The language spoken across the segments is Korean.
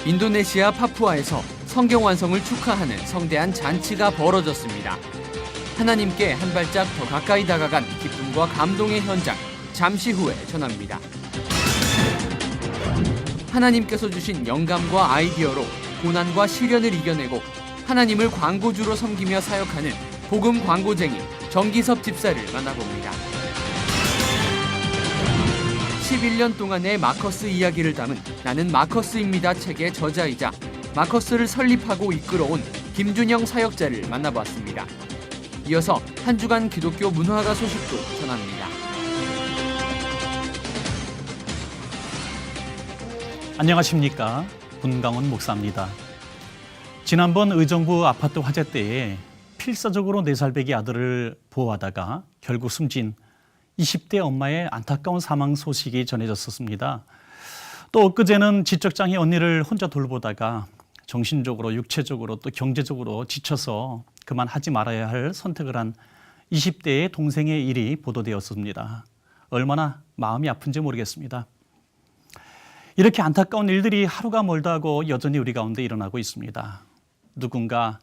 인도네시아 파푸아에서 성경 완성을 축하하는 성대한 잔치가 벌어졌습니다. 하나님께 한 발짝 더 가까이 다가간 기쁨과 감동의 현장, 잠시 후에 전합니다. 하나님께서 주신 영감과 아이디어로 고난과 시련을 이겨내고 하나님을 광고주로 섬기며 사역하는 복음 광고쟁이 정기섭 집사를 만나봅니다. 11년 동안의 마커스 이야기를 담은 나는 마커스입니다 책의 저자이자 마커스를 설립하고 이끌어온 김준영 사역자를 만나봤습니다. 이어서 한 주간 기독교 문화가 소식도 전합니다. 안녕하십니까. 문강원 목사입니다. 지난번 의정부 아파트 화재 때에 필사적으로 4살배기 아들을 보호하다가 결국 숨진 20대 엄마의 안타까운 사망 소식이 전해졌었습니다. 또 엊그제는 지적장애 언니를 혼자 돌보다가 정신적으로, 육체적으로 또 경제적으로 지쳐서 그만하지 말아야 할 선택을 한 20대의 동생의 일이 보도되었습니다. 얼마나 마음이 아픈지 모르겠습니다. 이렇게 안타까운 일들이 하루가 멀다 하고 여전히 우리 가운데 일어나고 있습니다. 누군가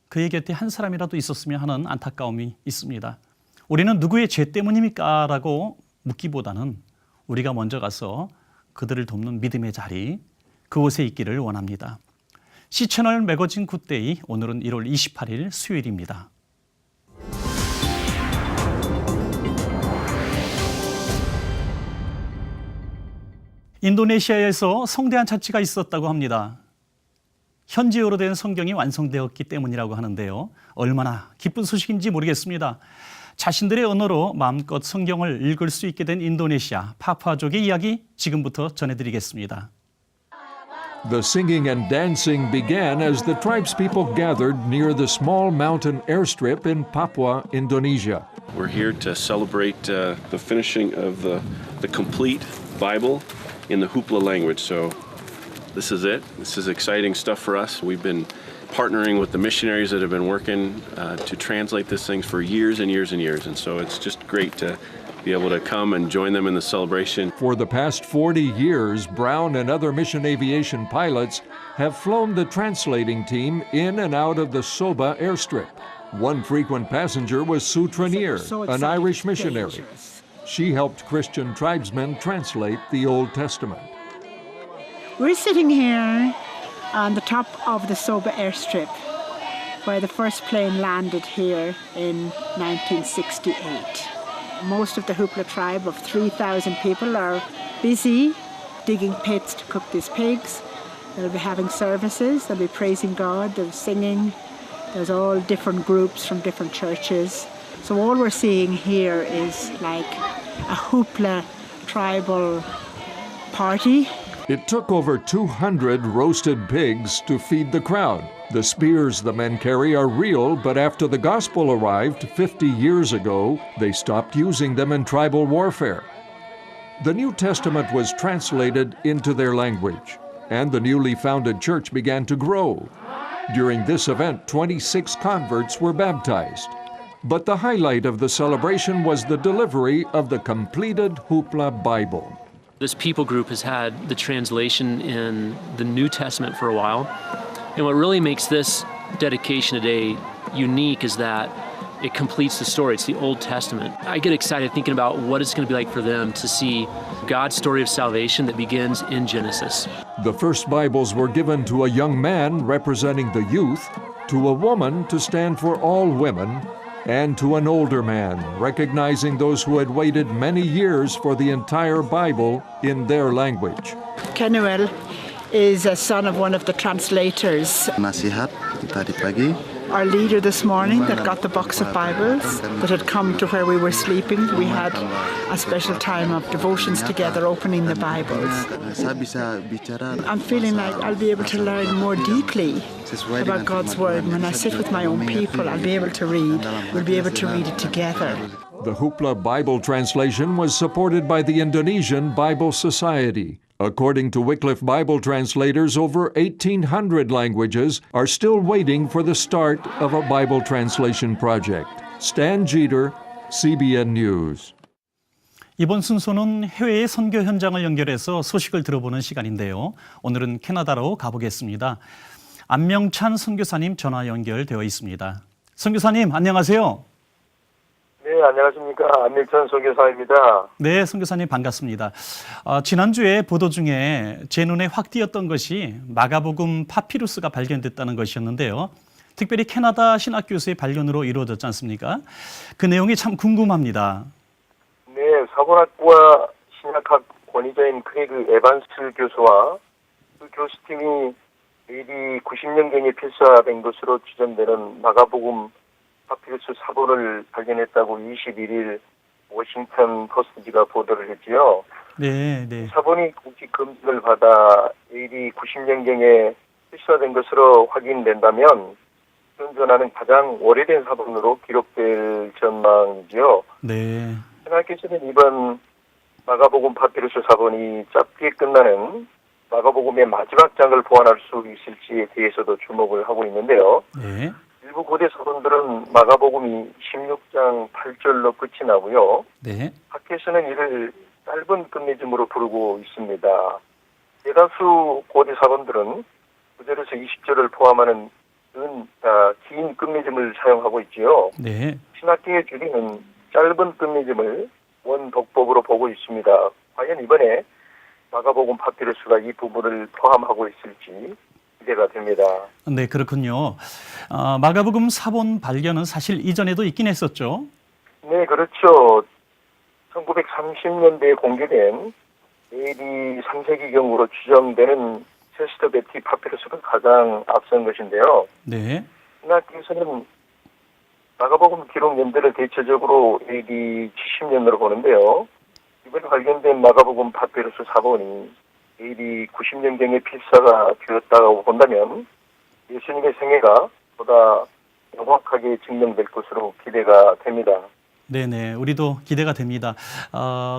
그의 곁에 한 사람이라도 있었으면 하는 안타까움이 있습니다. 우리는 누구의 죄 때문입니까? 라고 묻기보다는 우리가 먼저 가서 그들을 돕는 믿음의 자리, 그곳에 있기를 원합니다. 시채널 매거진 굿데이, 오늘은 1월 28일 수요일입니다. 인도네시아에서 성대한 잔치가 있었다고 합니다. 현지어로 된 성경이 완성되었기 때문이라고 하는데요. 얼마나 기쁜 소식인지 모르겠습니다. 자신들의 언어로 마음껏 성경을 읽을 수 있게 된 인도네시아 파푸아족의 이야기 지금부터 전해드리겠습니다. The singing and dancing began as the tribespeople gathered near the small mountain airstrip in Papua, Indonesia. We're here to celebrate the finishing of the complete Bible in the Hupla language. So this is it. This is exciting stuff for us. We've been partnering with the missionaries that have been working to translate these things for years and years and years. And so it's just great to be able to come and join them in the celebration. For the past 40 years, Brown and other mission aviation pilots have flown the translating team in and out of the Soba airstrip. One frequent passenger was Sue Trenier, an Irish missionary. She helped Christian tribesmen translate the Old Testament. We're sitting here on the top of the Soba airstrip, where the first plane landed here in 1968. Most of the Hupla tribe of 3,000 people are busy digging pits to cook these pigs. They'll be having services, they'll be praising God, they're singing. There's all different groups from different churches. So all we're seeing here is like a Hupla tribal party. It took over 200 roasted pigs to feed the crowd. The spears the men carry are real, but after the gospel arrived 50 years ago, they stopped using them in tribal warfare. The New Testament was translated into their language, and the newly founded church began to grow. During this event, 26 converts were baptized. But the highlight of the celebration was the delivery of the completed Hupla Bible. This people group has had the translation in the New Testament for a while. And what really makes this dedication today unique is that it completes the story. It's the Old Testament. I get excited thinking about what it's going to be like for them to see God's story of salvation that begins in Genesis. The first Bibles were given to a young man representing the youth, to a woman to stand for all women, and to an older man, recognizing those who had waited many years for the entire Bible in their language. Kenuel is a son of one of the translators. Nasihat tadi pagi. Our leader this morning that got the box of Bibles that had come to where we were sleeping. We had a special time of devotions together, opening the Bibles. I'm feeling like I'll be able to learn more deeply about God's Word. When I sit with my own people, I'll be able to read. We'll be able to read it together. The Hupla Bible translation was supported by the Indonesian Bible Society. According to Wycliffe Bible translators, over 1,800 languages are still waiting for the start of a Bible translation project. Stan Jeter, CBN News. 이번 순서는 해외의 선교 현장을 연결해서 소식을 들어보는 시간인데요. 오늘은 캐나다로 가보겠습니다. 안명찬 선교사님 전화 연결되어 있습니다. 선교사님 안녕하세요. 네, 안녕하십니까. 안명찬 선교사입니다. 네, 선교사님 반갑습니다. 지난주에 보도 중에 제 눈에 확 띄었던 것이 마가복음 파피루스가 발견됐다는 것이었는데요. 특별히 캐나다 신학교에서의 발견으로 이루어졌지 않습니까? 그 내용이 참 궁금합니다. 네, 사본학과 신약학 권위자인 크레이그 에반스 교수와 그 교수팀이 AD 90년경에 필사된 것으로 추정되는 마가복음 파피루스 사본을 발견했다고 21일 워싱턴 포스트지가 보도를 했지요. 네, 네. 사본이 국직 검증을 받아 AD 90년경에 필사된 것으로 확인된다면 현 전화는 가장 오래된 사본으로 기록될 전망이지요. 네. 신학교에서는 이번 마가복음 파피루스 사본이 짧게 끝나는 마가복음의 마지막 장을 보완할 수 있을지에 대해서도 주목을 하고 있는데요. 네. 일부 고대 사본들은 마가복음이 16장 8절로 끝이 나고요. 네. 학계에서는 이를 짧은 끝맺음으로 부르고 있습니다. 대다수 고대 사본들은 9절에서 20절을 포함하는 긴 끝맺음을 사용하고 있지요. 네. 신학계의 주류는 짧은 끝맺음을 원독법으로 보고 있습니다. 과연 이번에 마가복음 파피루스가 이 부분을 포함하고 있을지 기대가 됩니다. 네, 그렇군요. 마가복음 사본 발견은 사실 이전에도 있긴 했었죠. 네, 그렇죠. 1930년대에 공개된 AD 3세기경으로 추정되는 세스터 베티 파피루스가 가장 앞선 것인데요. 네. 신학교에서는 마가복음 기록 연대를 대체적으로 AD 70년으로 보는데요. 이번에 발견된 마가복음 파피루스 사본이 AD 90년경의 필사가 되었다고 본다면 예수님의 생애가 보다 명확하게 증명될 것으로 기대가 됩니다. 네네, 우리도 기대가 됩니다.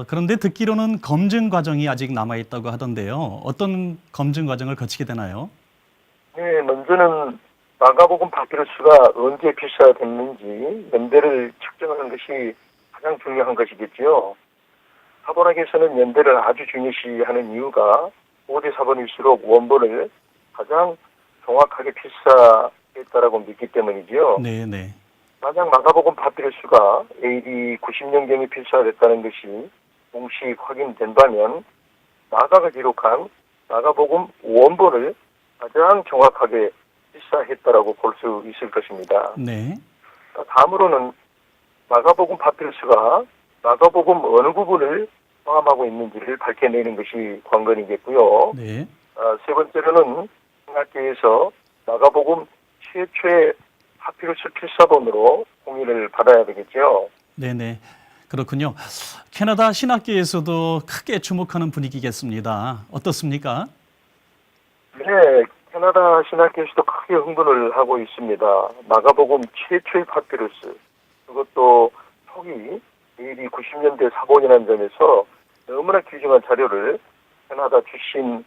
그런데 듣기로는 검증 과정이 아직 남아있다고 하던데요. 어떤 검증 과정을 거치게 되나요? 네, 먼저는 마가복음 파피루스가 언제 필사됐는지 연대를 측정하는 것이 가장 중요한 것이겠지요. 사본학에서는 연대를 아주 중요시하는 이유가 고대 사본일수록 원본을 가장 정확하게 필사했다라고 믿기 때문이지요. 네네. 만약 마가복음 파피루스가 AD 90년경에 필사됐다는 것이 공식 확인된다면 마가가 기록한 마가복음 원본을 가장 정확하게 필사했다라고 볼 수 있을 것입니다. 네. 다음으로는 마가복음 파피루스가 마가복음 어느 부분을 포함하고 있는지를 밝혀내는 것이 관건이겠고요. 네. 세 번째로는 신학계에서 마가복음 최초의 파피루스 필사본으로 공인을 받아야 되겠죠. 네네. 그렇군요. 캐나다 신학계에서도 크게 주목하는 분위기겠습니다. 어떻습니까? 네, 캐나다 신학계에서도 크게 흥분을 하고 있습니다. 마가복음 최초의 파피루스, 그것도 초기 AD 90년대 사본이라는 점에서 너무나 귀중한 자료를 캐나다 출신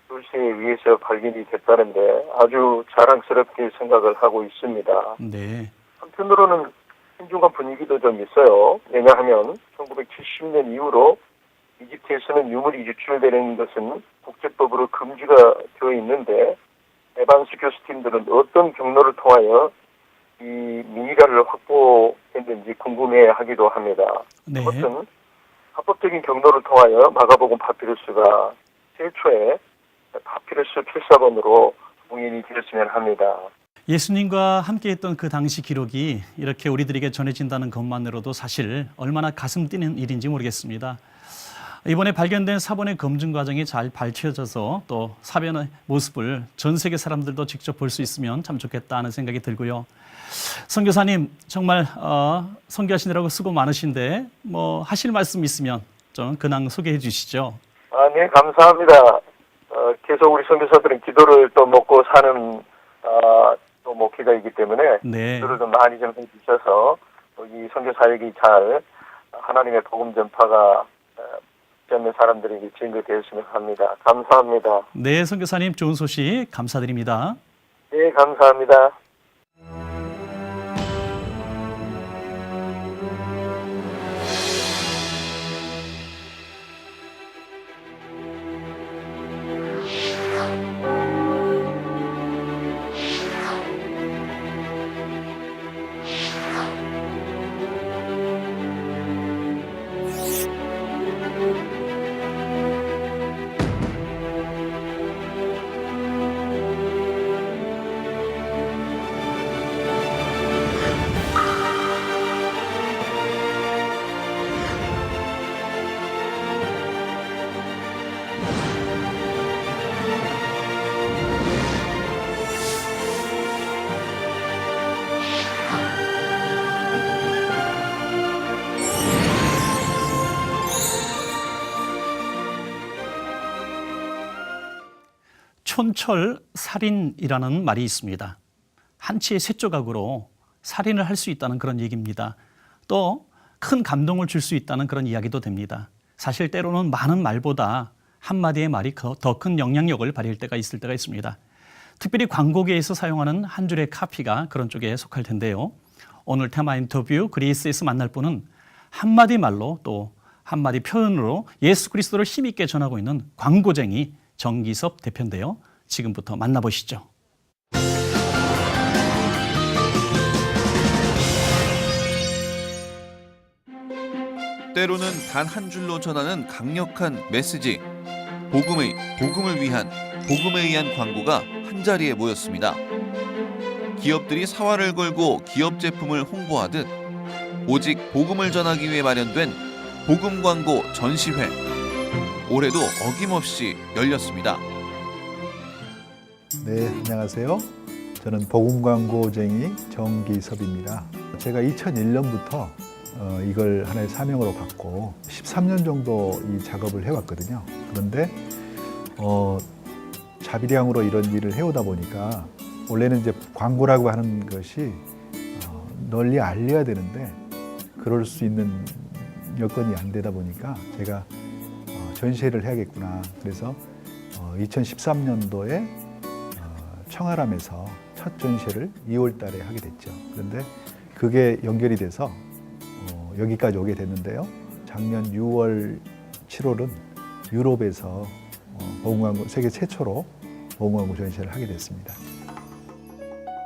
둘세에 의해서 발견이 됐다는데 아주 자랑스럽게 생각을 하고 있습니다. 네. 한편으로는 신중한 분위기도 좀 있어요. 왜냐하면 1970년 이후로 이집트에서는 유물이 유출되는 것은 국제법으로 금지가 되어 있는데 에반스 교수팀들은 어떤 경로를 통하여 이 미이라를 확보했는지 궁금해하기도 합니다. 네. 그것은 합법적인 경로를 통하여 마가복음 파피루스가 최초의 파피루스 필사본으로 공인이 되었으면 합니다. 예수님과 함께했던 그 당시 기록이 이렇게 우리들에게 전해진다는 것만으로도 사실 얼마나 가슴 뛰는 일인지 모르겠습니다. 이번에 발견된 사본의 검증 과정이 잘 밝혀져서 또 사본의 모습을 전 세계 사람들도 직접 볼 수 있으면 참 좋겠다 하는 생각이 들고요. 선교사님 정말 선교하시느라고 수고 많으신데 뭐 하실 말씀 있으면 좀 근황 소개해 주시죠. 네, 감사합니다. 계속 우리 선교사들은 기도를 또 먹고 사는 또 목회자이기 때문에 네. 기도를 좀 많이 좀 해주셔서 이 선교 사역이 잘 하나님의 복음 전파가 있지 않는 사람들에게 증거되었으면 합니다. 감사합니다. 네, 선교사님 좋은 소식 감사드립니다. 네, 감사합니다. 촌철살인이라는 말이 있습니다. 한치의 새 조각으로 살인을 할 수 있다는 그런 얘기입니다. 또 큰 감동을 줄 수 있다는 그런 이야기도 됩니다. 사실 때로는 많은 말보다 한마디의 말이 더 큰 영향력을 발휘할 때가 있을 때가 있습니다. 특별히 광고계에서 사용하는 한 줄의 카피가 그런 쪽에 속할 텐데요. 오늘 테마 인터뷰 그리스에서 만날 분은 한마디 말로 또 한마디 표현으로 예수 그리스도를 힘있게 전하고 있는 광고쟁이 정기섭 대표인데요. 지금부터 만나보시죠. 때로는 단 한 줄로 전하는 강력한 메시지, 복음을 위한, 복음에 의한 광고가 한자리에 모였습니다. 기업들이 사활을 걸고 기업 제품을 홍보하듯 오직 복음을 전하기 위해 마련된 복음 광고 전시회. 올해도 어김없이 열렸습니다. 네, 안녕하세요. 저는 복음 광고쟁이 정기섭입니다. 제가 2001년부터 이걸 하나의 사명으로 받고 13년 정도 이 작업을 해왔거든요. 그런데 자비량으로 이런 일을 해오다 보니까 원래는 이제 광고라고 하는 것이 널리 알려야 되는데 그럴 수 있는 여건이 안 되다 보니까 제가 전시회를 해야겠구나. 그래서 2013년도에 청아람에서 첫 전시회를 2월 달에 하게 됐죠. 그런데 그게 연결이 돼서 여기까지 오게 됐는데요. 작년 6월, 7월은 유럽에서 복음광고 세계 최초로 복음광고 전시회를 하게 됐습니다.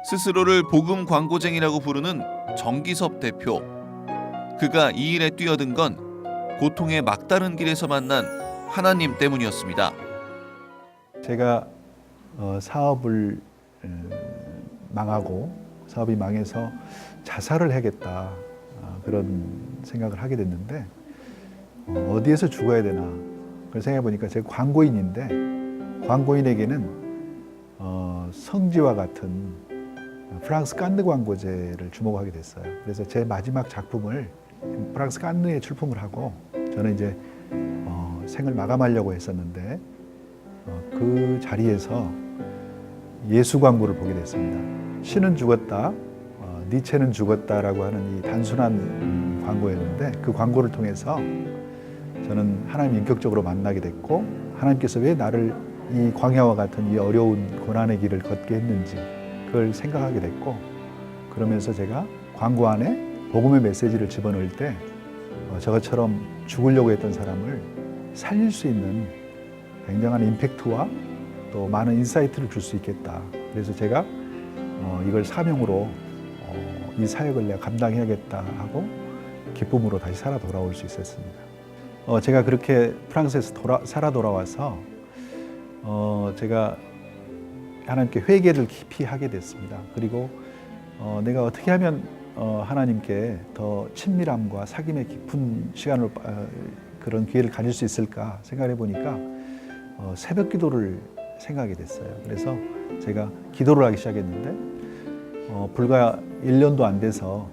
스스로를 복음 광고쟁이라고 부르는 정기섭 대표. 그가 이 일에 뛰어든 건 고통의 막다른 길에서 만난 하나님 때문이었습니다. 제가 사업을 망하고 사업이 망해서 자살을 해야겠다. 그런 생각을 하게 됐는데 어디에서 죽어야 되나 그걸 생각해 보니까 제가 광고인인데 광고인에게는 성지와 같은 프랑스 칸느 광고제를 주목하게 됐어요. 그래서 제 마지막 작품을 프랑스 칸느에 출품을 하고 저는 이제 생을 마감하려고 했었는데 그 자리에서 예수 광고를 보게 됐습니다. 신은 죽었다. 니체는 죽었다라고 하는 이 단순한 광고였는데 그 광고를 통해서 저는 하나님 인격적으로 만나게 됐고 하나님께서 왜 나를 이 광야와 같은 이 어려운 고난의 길을 걷게 했는지 그걸 생각하게 됐고 그러면서 제가 광고 안에 복음의 메시지를 집어넣을 때 저것처럼 죽으려고 했던 사람을 살릴 수 있는 굉장한 임팩트와 또 많은 인사이트를 줄 수 있겠다. 그래서 제가 이걸 사명으로 이 사역을 내가 감당해야겠다 하고 기쁨으로 다시 살아 돌아올 수 있었습니다. 제가 그렇게 프랑스에서 살아 돌아와서 제가 하나님께 회개를 깊이 하게 됐습니다. 그리고 내가 어떻게 하면 하나님께 더 친밀함과 사귐의 깊은 시간을 그런 기회를 가질 수 있을까 생각해 보니까 새벽 기도를 생각하게 됐어요. 그래서 제가 기도를 하기 시작했는데 불과 1년도 안 돼서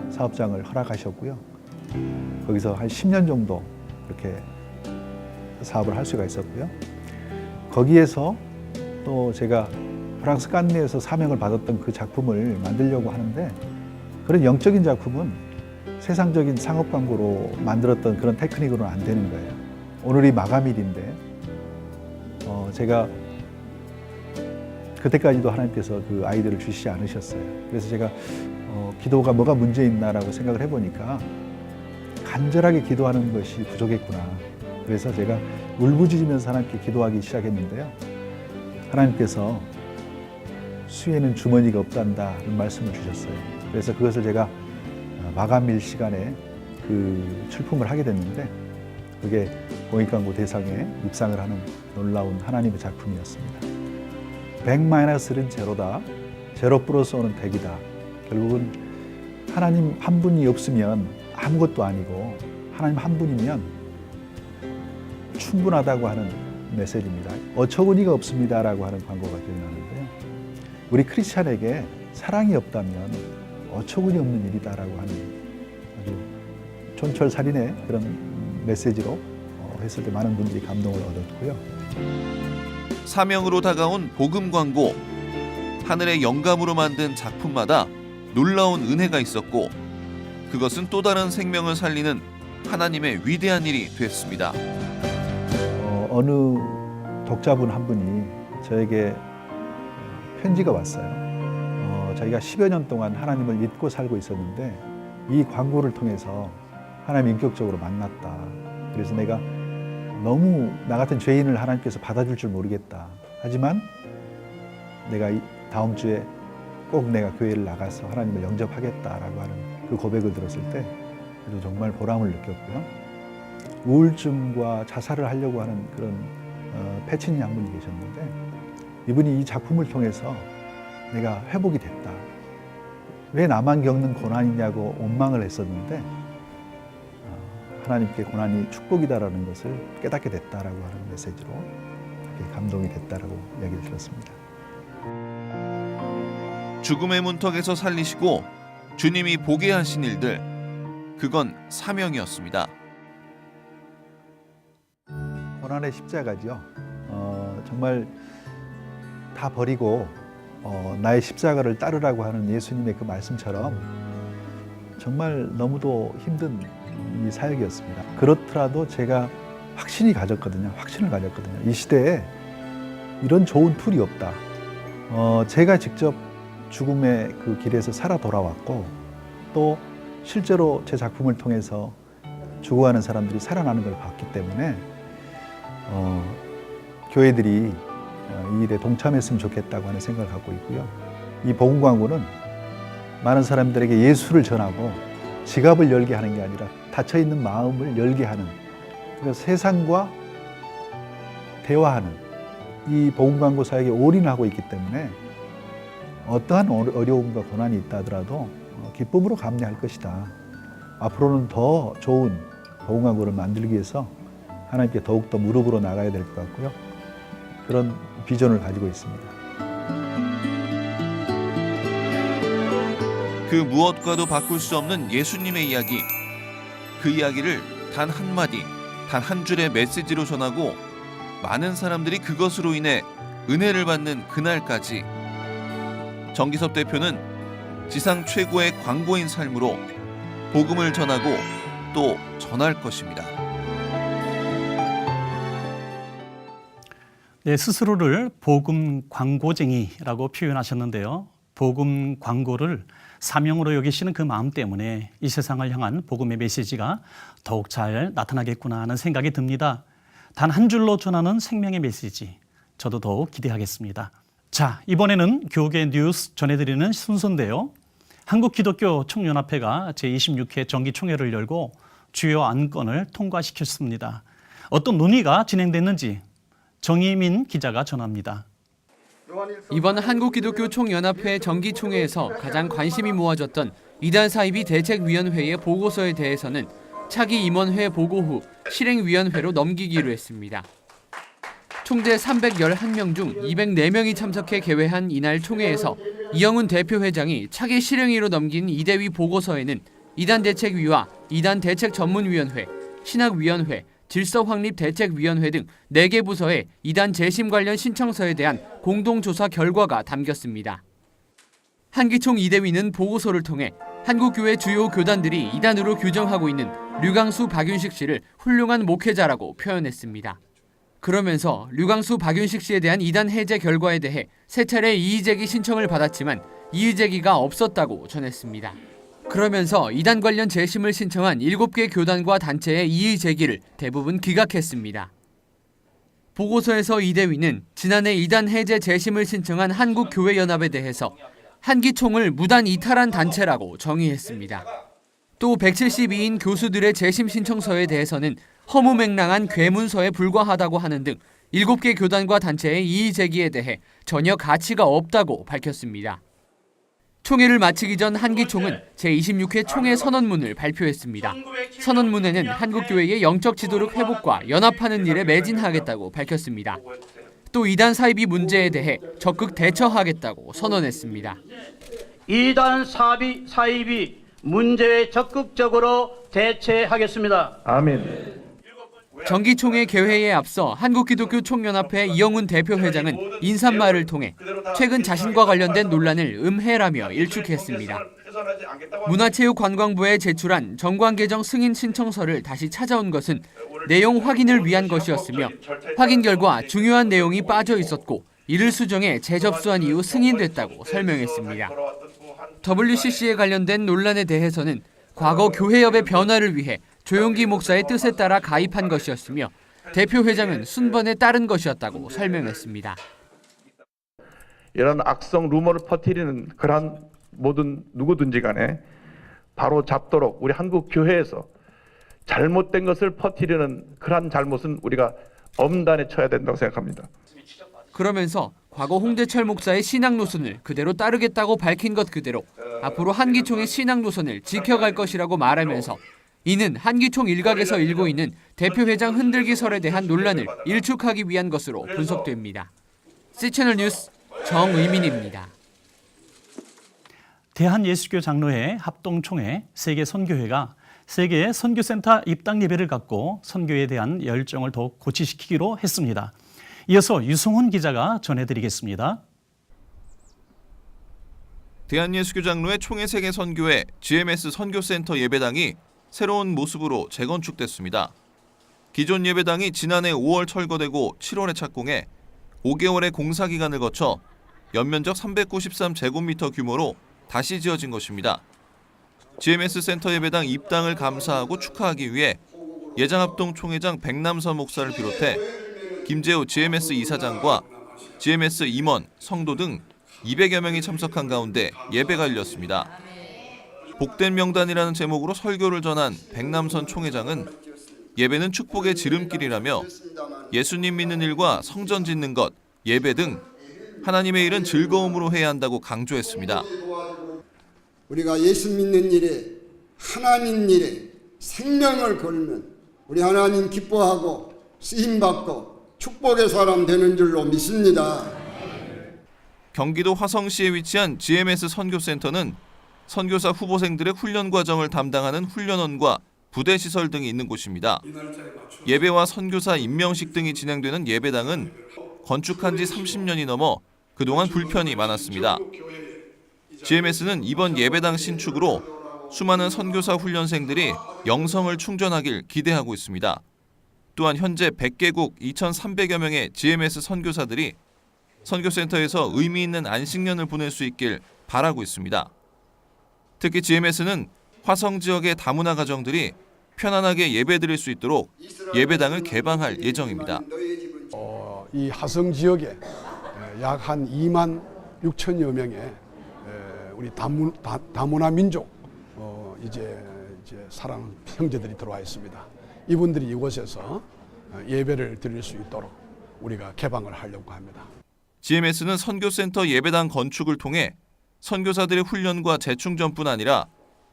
사업장을 허락하셨고요. 거기서 한 10년 정도 그렇게 사업을 할 수가 있었고요. 거기에서 또 제가 프랑스 칸느에서 사명을 받았던 그 작품을 만들려고 하는데 그런 영적인 작품은 세상적인 상업 광고로 만들었던 그런 테크닉으로는 안 되는 거예요. 오늘이 마감일인데 제가 그때까지도 하나님께서 그 아이디어를 주시지 않으셨어요. 그래서 제가 기도가 뭐가 문제 있나라고 생각을 해보니까 간절하게 기도하는 것이 부족했구나. 그래서 제가 울부짖으면서 하나님께 기도하기 시작했는데요. 하나님께서 수에는 주머니가 없단다는 말씀을 주셨어요. 그래서 그것을 제가 마감일 시간에 그 출품을 하게 됐는데 그게 공익광고 대상에 입상을 하는 놀라운 하나님의 작품이었습니다. 100-1은 제로다. 제로 플러스 5는 100이다. 결국은 하나님 한 분이 없으면 아무것도 아니고 하나님 한 분이면 충분하다고 하는 메시지입니다. 어처구니가 없습니다라고 하는 광고가 기억나는데요. 우리 크리스찬에게 사랑이 없다면 어처구니 없는 일이다라고 하는 아주 촌철살인의 그런 메시지로 했을 때 많은 분들이 감동을 얻었고요. 사명으로 다가온 복음 광고. 하늘의 영감으로 만든 작품마다 놀라운 은혜가 있었고 그것은 또 다른 생명을 살리는 하나님의 위대한 일이 됐습니다. 어느 독자분 한 분이 저에게 편지가 왔어요. 자기가 10여 년 동안 하나님을 믿고 살고 있었는데 이 광고를 통해서 하나님 인격적으로 만났다. 그래서 내가 너무 나 같은 죄인을 하나님께서 받아줄 줄 모르겠다. 하지만 내가 다음 주에 꼭 내가 교회를 나가서 하나님을 영접하겠다라고 하는 그 고백을 들었을 때 그래도 정말 보람을 느꼈고요. 우울증과 자살을 하려고 하는 그런 패친 양분이 계셨는데 이분이 이 작품을 통해서 내가 회복이 됐다. 왜 나만 겪는 고난이냐고 원망을 했었는데 하나님께 고난이 축복이다라는 것을 깨닫게 됐다라고 하는 메시지로 감동이 됐다라고 이야기를 들었습니다. 죽음의 문턱에서 살리시고 주님이 보게 하신 일들, 그건 사명이었습니다. 고난의 십자가죠. 정말 다 버리고 나의 십자가를 따르라고 하는 예수님의 그 말씀처럼 정말 너무도 힘든 이 사역이었습니다. 그렇더라도 제가 확신을 가졌거든요. 이 시대에 이런 좋은 툴이 없다. 제가 직접 죽음의 그 길에서 살아 돌아왔고 또 실제로 제 작품을 통해서 죽어가는 사람들이 살아나는 걸 봤기 때문에 교회들이 이 일에 동참했으면 좋겠다고 하는 생각을 갖고 있고요. 이 복음 광고는 많은 사람들에게 예수를 전하고 지갑을 열게 하는 게 아니라 닫혀있는 마음을 열게 하는, 그래서 세상과 대화하는 이 복음 광고 사역에 올인하고 있기 때문에 어떠한 어려움과 고난이 있다 하더라도 기쁨으로 감내할 것이다. 앞으로는 더 좋은 복음 광고를 만들기 위해서 하나님께 더욱더 무릎으로 나가야 될 것 같고요. 그런 비전을 가지고 있습니다. 그 무엇과도 바꿀 수 없는 예수님의 이야기. 그 이야기를 단 한마디, 단 한 줄의 메시지로 전하고 많은 사람들이 그것으로 인해 은혜를 받는 그날까지 정기섭 대표는 지상 최고의 광고인 삶으로 복음을 전하고 또 전할 것입니다. 네, 스스로를 복음 광고쟁이라고 표현하셨는데요. 복음 광고를 사명으로 여기시는 그 마음 때문에 이 세상을 향한 복음의 메시지가 더욱 잘 나타나겠구나 하는 생각이 듭니다. 단 한 줄로 전하는 생명의 메시지, 저도 더욱 기대하겠습니다. 자, 이번에는 교계 뉴스 전해드리는 순서인데요. 한국기독교총연합회가 제26회 정기총회를 열고 주요 안건을 통과시켰습니다. 어떤 논의가 진행됐는지 정희민 기자가 전합니다. 이번 한국기독교총연합회 정기총회에서 가장 관심이 모아졌던 이단 사이비 대책위원회의 보고서에 대해서는 차기 임원회 보고 후 실행위원회로 넘기기로 했습니다. 총대 311명 중 204명이 참석해 개회한 이날 총회에서 이영훈 대표회장이 차기 실행위로 넘긴 이대위 보고서에는 이단대책위와 이단대책전문위원회, 신학위원회, 질서확립대책위원회 등 4개 부서의 이단 재심 관련 신청서에 대한 공동조사 결과가 담겼습니다. 한기총 이대위는 보고서를 통해 한국교회 주요 교단들이 이단으로 규정하고 있는 류강수 박윤식 씨를 훌륭한 목회자라고 표현했습니다. 그러면서 류강수 박윤식 씨에 대한 이단 해제 결과에 대해 세 차례 이의제기 신청을 받았지만 이의제기가 없었다고 전했습니다. 그러면서 이단 관련 재심을 신청한 7개 교단과 단체의 이의제기를 대부분 기각했습니다. 보고서에서 이대위는 지난해 이단 해제 재심을 신청한 한국교회연합에 대해서 한기총을 무단 이탈한 단체라고 정의했습니다. 또 172인 교수들의 재심 신청서에 대해서는 허무맹랑한 괴문서에 불과하다고 하는 등 7개 교단과 단체의 이의 제기에 대해 전혀 가치가 없다고 밝혔습니다. 총회를 마치기 전 한기총은 제26회 총회 선언문을 발표했습니다. 선언문에는 한국교회의 영적 지도력 회복과 연합하는 일에 매진하겠다고 밝혔습니다. 또 이단 사이비 문제에 대해 적극 대처하겠다고 선언했습니다. 이단 사이비 문제에 적극적으로 대처하겠습니다. 아멘. 정기총회 개회에 앞서 한국기독교총연합회 이영훈 대표회장은 인사말을 통해 최근 자신과 관련된 논란을 음해라며 일축했습니다. 문화체육관광부에 제출한 정관개정 승인 신청서를 다시 찾아온 것은 내용 확인을 위한 것이었으며 확인 결과 중요한 내용이 빠져 있었고 이를 수정해 재접수한 이후 승인됐다고 설명했습니다. WCC에 관련된 논란에 대해서는 과거 교회협의 변화를 위해 조용기 목사의 뜻에 따라 가입한 것이었으며 대표 회장은 순번에 따른 것이었다고 설명했습니다. 이런 악성 루머를 퍼뜨리는 그러한 모든 누구든지 간에 바로 잡도록 우리 한국 교회에서 잘못된 것을 퍼뜨리는 그러한 잘못은 우리가 엄단에 쳐야 된다고 생각합니다. 그러면서 과거 홍대철 목사의 신앙 노선을 그대로 따르겠다고 밝힌 것 그대로 앞으로 한기총의 신앙 노선을 지켜갈 것이라고 말하면서 이는 한기총 일각에서 일고 있는 대표회장 흔들기설에 대한 논란을 일축하기 위한 것으로 분석됩니다. C채널 뉴스 정의민입니다. 대한예수교 장로회 합동총회 세계선교회가 세계 선교센터 입당 예배를 갖고 선교에 대한 열정을 더욱 고취시키기로 했습니다. 이어서 유성훈 기자가 전해드리겠습니다. 대한예수교 장로회 총회 세계 선교회 GMS 선교센터 예배당이 새로운 모습으로 재건축됐습니다. 기존 예배당이 지난해 5월 철거되고 7월에 착공해 5개월의 공사 기간을 거쳐 연면적 393제곱미터 규모로 다시 지어진 것입니다. GMS 센터 예배당 입당을 감사하고 축하하기 위해 예장합동 총회장 백남선 목사를 비롯해 김재호 GMS 이사장과 GMS 임원, 성도 등 200여 명이 참석한 가운데 예배가 열렸습니다. 복된 명단이라는 제목으로 설교를 전한 백남선 총회장은 예배는 축복의 지름길이라며 예수님 믿는 일과 성전 짓는 것, 예배 등 하나님의 일은 즐거움으로 해야 한다고 강조했습니다. 우리가 예수 믿는 일에 하나님 일에 생명을 걸면 우리 하나님 기뻐하고 쓰임받고 축복의 사람 되는 줄로 믿습니다. 경기도 화성시에 위치한 GMS 선교센터는 선교사 후보생들의 훈련 과정을 담당하는 훈련원과 부대 시설 등이 있는 곳입니다. 예배와 선교사 임명식 등이 진행되는 예배당은 건축한 지 30년이 넘어 그동안 불편이 많았습니다. GMS는 이번 예배당 신축으로 수많은 선교사 훈련생들이 영성을 충전하길 기대하고 있습니다. 또한 현재 100개국 2,300여 명의 GMS 선교사들이 선교센터에서 의미 있는 안식년을 보낼 수 있길 바라고 있습니다. 특히 GMS는 화성 지역의 다문화 가정들이 편안하게 예배드릴 수 있도록 예배당을 개방할 예정입니다. 이 화성 지역에 약 한 2만 6천여 명의 우리 다문화 민족 이제 사랑 형제들이 들어와 있습니다. 이분들이 이곳에서 예배를 드릴 수 있도록 우리가 개방을 하려고 합니다. GMS는 선교센터 예배당 건축을 통해 선교사들의 훈련과 재충전뿐 아니라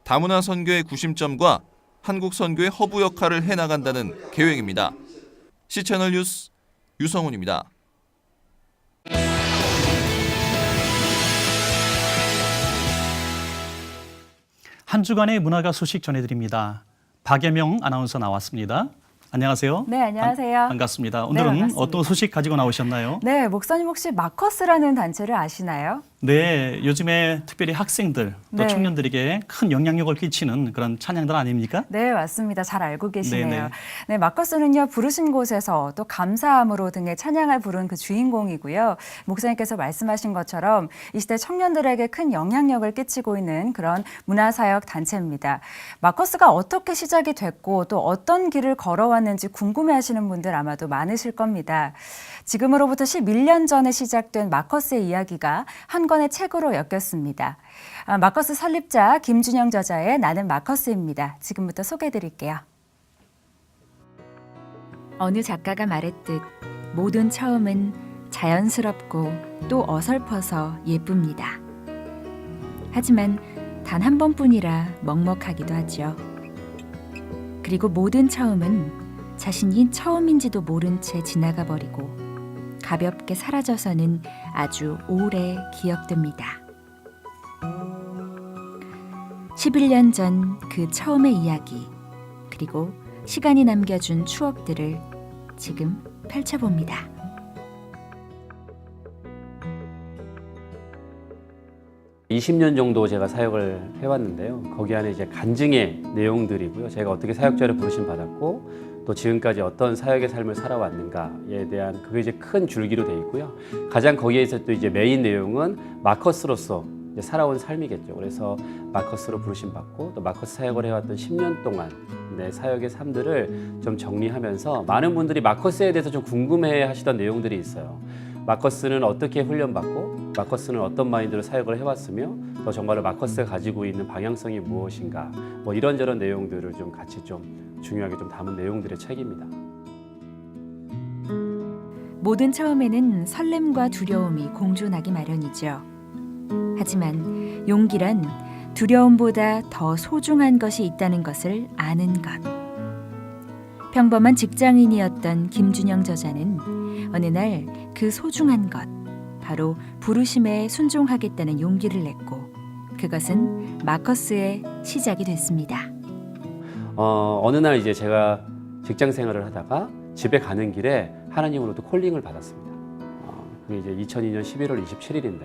다문화 선교의 구심점과 한국 선교의 허브 역할을 해나간다는 계획입니다. C채널 뉴스 유성훈입니다. 한 주간의 문화가 소식 전해드립니다. 박예명 아나운서 나왔습니다. 안녕하세요. 네, 안녕하세요. 반갑습니다. 오늘은 네, 어떤 소식 가지고 나오셨나요? 네, 목사님 혹시 마커스라는 단체를 아시나요? 네, 요즘에 특별히 학생들 또 네. 청년들에게 큰 영향력을 끼치는 그런 찬양들 아닙니까? 네, 맞습니다. 잘 알고 계시네요. 네네. 네, 마커스는요, 부르신 곳에서 또 감사함으로 등의 찬양을 부른 그 주인공이고요. 목사님께서 말씀하신 것처럼 이 시대 청년들에게 큰 영향력을 끼치고 있는 그런 문화사역 단체입니다. 마커스가 어떻게 시작이 됐고 또 어떤 길을 걸어왔는지 궁금해하시는 분들 아마도 많으실 겁니다. 지금으로부터 11년 전에 시작된 마커스의 이야기가 한 권의 책으로 엮였습니다. 마커스 설립자 김준영 저자의 나는 마커스입니다. 지금부터 소개해드릴게요. 어느 작가가 말했듯 모든 처음은 자연스럽고 또 어설퍼서 예쁩니다. 하지만 단 한 번뿐이라 먹먹하기도 하죠. 그리고 모든 처음은 자신이 처음인지도 모른 채 지나가 버리고 가볍게 사라져서는 아주 오래 기억됩니다. 11년 전 그 처음의 이야기, 그리고 시간이 남겨준 추억들을 지금 펼쳐봅니다. (20년) 정도 제가 사역을 해왔는데요. 거기 안에 이제 간증의 내용들이고요. 제가 어떻게 사역자를 부르심 받았고 또 지금까지 어떤 사역의 삶을 살아왔는가에 대한 그게 이제 큰 줄기로 돼 있고요. 가장 거기에서 또 이제 메인 내용은 마커스로서 이제 살아온 삶이겠죠. 그래서 마커스로 부르심 받고 또 마커스 사역을 해왔던 10년 동안 내 사역의 삶들을 좀 정리하면서 많은 분들이 마커스에 대해서 좀 궁금해하시던 내용들이 있어요. 마커스는 어떻게 훈련받고 마커스는 어떤 마인드로 사역을 해왔으며 또 정말로 마커스가 가지고 있는 방향성이 무엇인가 뭐 이런저런 내용들을 좀 같이 좀 중요하게 좀 담은 내용들의 책입니다. 모든 처음에는 설렘과 두려움이 공존하기 마련이죠. 하지만 용기란 두려움보다 더 소중한 것이 있다는 것을 아는 것. 평범한 직장인이었던 김준영 저자는 어느 날 그 소중한 것, 바로 부르심에 순종하겠다는 용기를 냈고 그것은 마커스의 시작이 됐습니다. 어느 날 이제 제가 직장 생활을 하다가 집에 가는 길에 하나님으로부터 콜링을 받았습니다. 그게 이제 2002년 11월 27일인데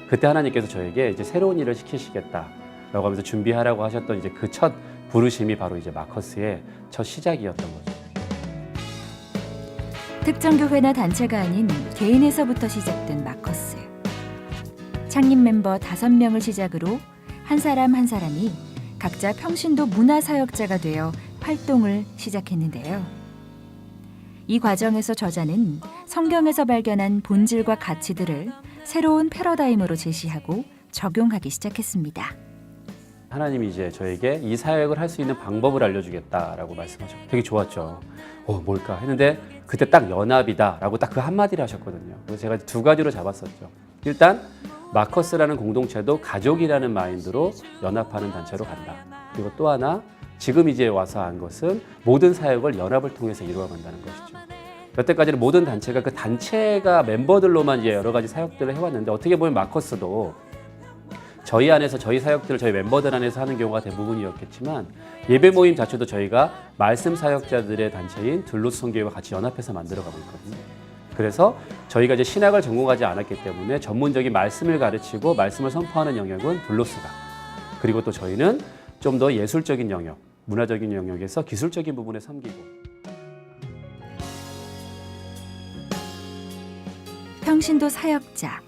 그때 하나님께서 저에게 이제 새로운 일을 시키시겠다라고 하면서 준비하라고 하셨던 이제 그 첫 부르심이 바로 이제 마커스의 첫 시작이었던 거죠. 특정 교회나 단체가 아닌 개인에서부터 시작된 마커스. 창립 멤버 5명을 시작으로 한 사람 한 사람이 각자 평신도 문화사역자가 되어 활동을 시작했는데요. 이 과정에서 저자는 성경에서 발견한 본질과 가치들을 새로운 패러다임으로 제시하고 적용하기 시작했습니다. 하나님이 이제 저에게 이 사역을 할 수 있는 방법을 알려주겠다라고 말씀하셨고 되게 좋았죠. 뭘까 했는데 그때 딱 연합이다라고 딱 그 한마디를 하셨거든요. 그래서 제가 2가지로 잡았었죠. 일단 마커스라는 공동체도 가족이라는 마인드로 연합하는 단체로 간다. 그리고 또 하나 지금 이제 와서 한 것은 모든 사역을 연합을 통해서 이루어간다는 것이죠. 여태까지는 모든 단체가 그 단체가 멤버들로만 이제 여러 가지 사역들을 해왔는데 어떻게 보면 마커스도 저희 안에서 저희 사역들을 저희 멤버들 안에서 하는 경우가 대부분이었겠지만 예배 모임 자체도 저희가 말씀 사역자들의 단체인 둘로스 선교회와 같이 연합해서 만들어가고 있거든요. 그래서 저희가 이제 신학을 전공하지 않았기 때문에 전문적인 말씀을 가르치고 말씀을 선포하는 영역은 둘로스가 그리고 또 저희는 좀 더 예술적인 영역, 문화적인 영역에서 기술적인 부분에 섬기고 평신도 사역자,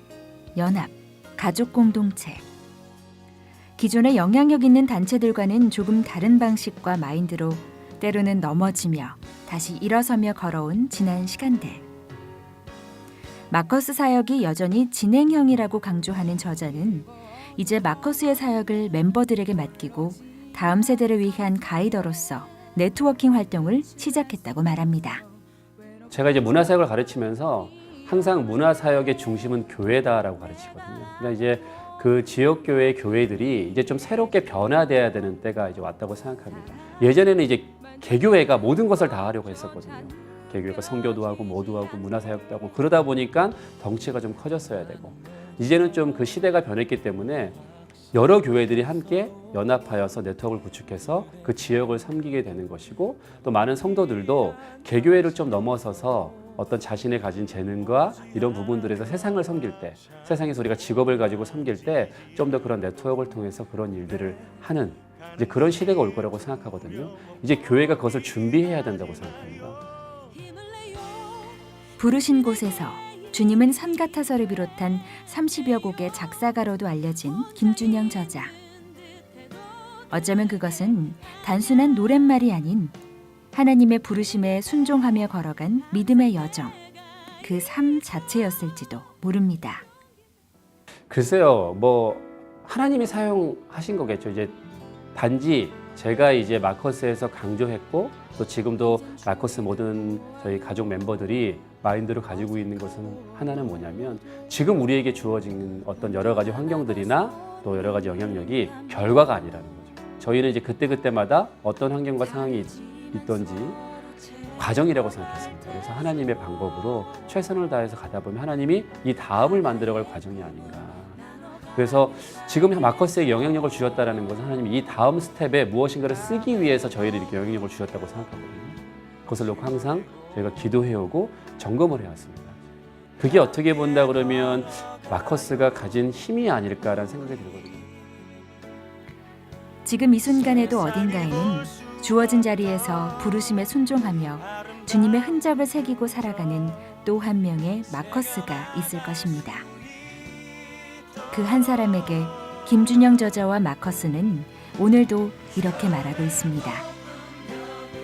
연합, 가족 공동체. 기존의 영향력 있는 단체들과는 조금 다른 방식과 마인드로 때로는 넘어지며 다시 일어서며 걸어온 지난 시간들. 마커스 사역이 여전히 진행형이라고 강조하는 저자는 이제 마커스의 사역을 멤버들에게 맡기고 다음 세대를 위한 가이더로서 네트워킹 활동을 시작했다고 말합니다. 제가 이제 문화사역을 가르치면서 항상 문화사역의 중심은 교회다라고 가르치거든요. 그러니까 이제 그 지역교회 교회들이 이제 좀 새롭게 변화돼야 되는 때가 이제 왔다고 생각합니다. 예전에는 이제 개교회가 모든 것을 다 하려고 했었거든요. 개교회가 선교도 하고 뭐도 하고 문화사역도 하고 그러다 보니까 덩치가 좀 커졌어야 되고 이제는 좀 그 시대가 변했기 때문에 여러 교회들이 함께 연합하여서 네트워크를 구축해서 그 지역을 섬기게 되는 것이고 또 많은 성도들도 개교회를 좀 넘어서서 어떤 자신의 가진 재능과 이런 부분들에서 세상을 섬길 때 세상에서 우리가 직업을 가지고 섬길 때 좀 더 그런 네트워크를 통해서 그런 일들을 하는 이제 그런 시대가 올 거라고 생각하거든요. 이제 교회가 그것을 준비해야 된다고 생각합니다. 부르신 곳에서 주님은 산 같아서를 비롯한 30여 곡의 작사가로도 알려진 김준영 저자. 어쩌면 그것은 단순한 노랫말이 아닌 하나님의 부르심에 순종하며 걸어간 믿음의 여정, 그 삶 자체였을지도 모릅니다. 글쎄요, 뭐 하나님이 사용하신 거겠죠. 이제 단지 제가 이제 마커스에서 강조했고 또 지금도 마커스 모든 저희 가족 멤버들이 마인드로 가지고 있는 것은 하나는 뭐냐면 지금 우리에게 주어진 어떤 여러 가지 환경들이나 또 여러 가지 영향력이 결과가 아니라는 거죠. 저희는 이제 그때그때마다 어떤 환경과 상황이 있던지 과정이라고 생각했습니다. 그래서 하나님의 방법으로 최선을 다해서 가다 보면 하나님이 이 다음을 만들어갈 과정이 아닌가. 그래서 지금 마커스에게 영향력을 주셨다는 것은 하나님이 이 다음 스텝에 무엇인가를 쓰기 위해서 저희를 이렇게 영향력을 주셨다고 생각하거든요. 그것을 놓고 항상 저희가 기도해오고 점검을 해왔습니다. 그게 어떻게 본다 그러면 마커스가 가진 힘이 아닐까라는 생각이 들거든요. 지금 이 순간에도 어딘가에는 주어진 자리에서 부르심에 순종하며 주님의 흔적을 새기고 살아가는 또 한 명의 마커스가 있을 것입니다. 그 한 사람에게 김준영 저자와 마커스는 오늘도 이렇게 말하고 있습니다.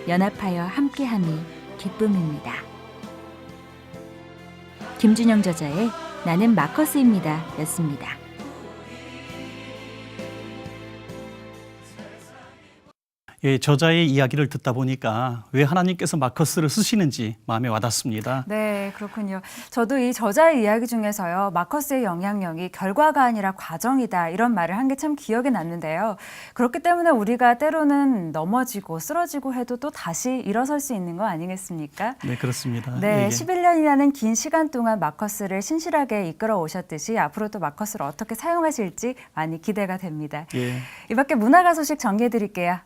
연합하여 함께함이 기쁨입니다. 김준영 저자의 나는 마커스입니다 였습니다. 예, 저자의 이야기를 듣다 보니까 왜 하나님께서 마커스를 쓰시는지 마음에 와닿습니다. 네, 그렇군요. 저도 이 저자의 이야기 중에서요, 마커스의 영향력이 결과가 아니라 과정이다, 이런 말을 한 게 참 기억에 남는데요. 그렇기 때문에 우리가 때로는 넘어지고 쓰러지고 해도 또 다시 일어설 수 있는 거 아니겠습니까? 네, 그렇습니다. 네, 예. 11년이라는 긴 시간 동안 마커스를 신실하게 이끌어 오셨듯이 앞으로 또 마커스를 어떻게 사용하실지 많이 기대가 됩니다. 예. 이 밖에 문화가 소식 전개해 드릴게요.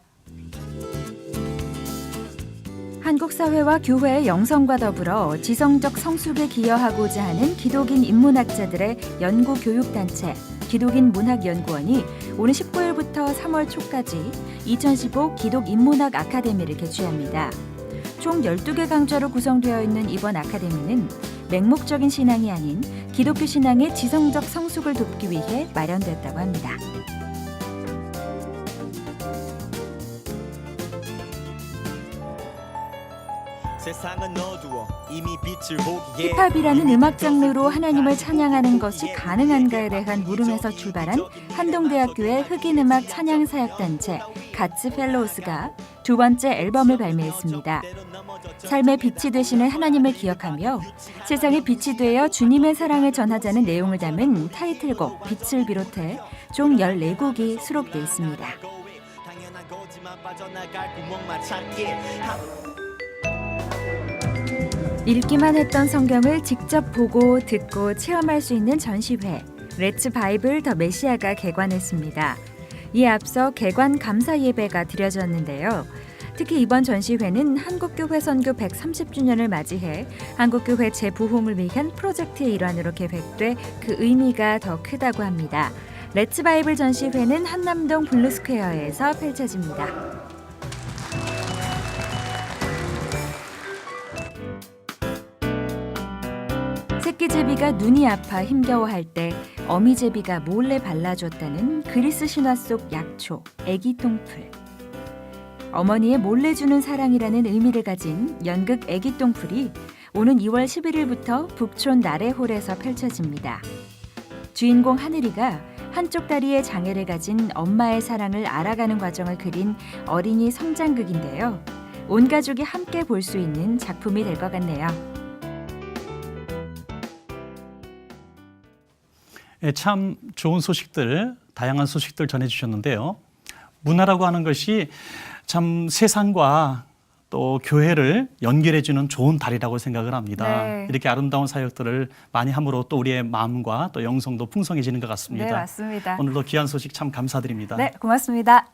한국 사회와 교회의 영성과 더불어 지성적 성숙에 기여하고자 하는 기독인 인문학자들의 연구 교육단체 기독인 문학연구원이 오는 19일부터 3월 초까지 2015 기독 인문학 아카데미를 개최합니다. 총 12개 강좌로 구성되어 있는 이번 아카데미는 맹목적인 신앙이 아닌 기독교 신앙의 지성적 성숙을 돕기 위해 마련됐다고 합니다. 힙합이라는 음악 장르로 하나님을 찬양하는 것이 가능한가에 대한 물음에서 출발한 한동대학교의 흑인음악 찬양사역단체 가츠 펠로우스가 두 번째 앨범을 발매했습니다. 삶의 빛이 되시는 하나님을 기억하며 세상의 빛이 되어 주님의 사랑을 전하자는 내용을 담은 타이틀곡 빛을 비롯해 총 14곡이 수록되어 있습니다. 읽기만 했던 성경을 직접 보고 듣고 체험할 수 있는 전시회 렛츠 바이블 더 메시아가 개관했습니다. 이에 앞서 개관 감사 예배가 드려졌는데요. 특히 이번 전시회는 한국교회 선교 130주년을 맞이해 한국교회 재부흥을 위한 프로젝트의 일환으로 계획돼 그 의미가 더 크다고 합니다. 렛츠 바이블 전시회는 한남동 블루스퀘어에서 펼쳐집니다. 새끼제비가 눈이 아파 힘겨워할 때 어미제비가 몰래 발라줬다는 그리스 신화 속 약초, 애기똥풀. 어머니의 몰래 주는 사랑이라는 의미를 가진 연극 애기똥풀이 오는 2월 11일부터 북촌 나래홀에서 펼쳐집니다. 주인공 하늘이가 한쪽 다리에 장애를 가진 엄마의 사랑을 알아가는 과정을 그린 어린이 성장극인데요. 온 가족이 함께 볼 수 있는 작품이 될 것 같네요. 참 좋은 소식들, 다양한 소식들 전해주셨는데요. 문화라고 하는 것이 참 세상과 또 교회를 연결해주는 좋은 달이라고 생각을 합니다. 네. 이렇게 아름다운 사역들을 많이 함으로 또 우리의 마음과 또 영성도 풍성해지는 것 같습니다. 네, 맞습니다. 오늘도 귀한 소식 참 감사드립니다. 네, 고맙습니다.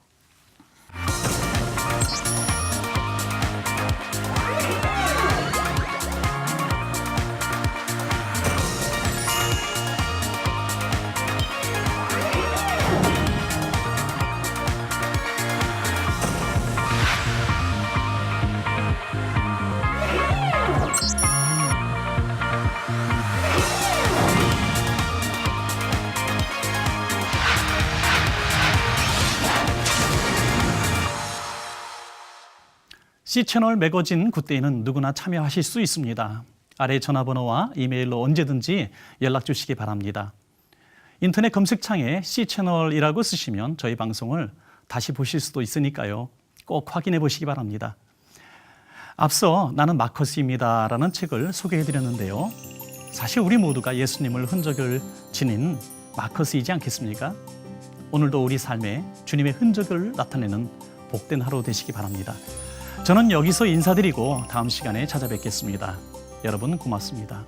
C채널 매거진 굿데이는 누구나 참여하실 수 있습니다. 아래 전화번호와 이메일로 언제든지 연락 주시기 바랍니다. 인터넷 검색창에 C채널이라고 쓰시면 저희 방송을 다시 보실 수도 있으니까요. 꼭 확인해 보시기 바랍니다. 앞서 나는 마커스입니다 라는 책을 소개해드렸는데요. 사실 우리 모두가 예수님을 흔적을 지닌 마커스이지 않겠습니까? 오늘도 우리 삶에 주님의 흔적을 나타내는 복된 하루 되시기 바랍니다. 저는 여기서 인사드리고 다음 시간에 찾아뵙겠습니다. 여러분 고맙습니다.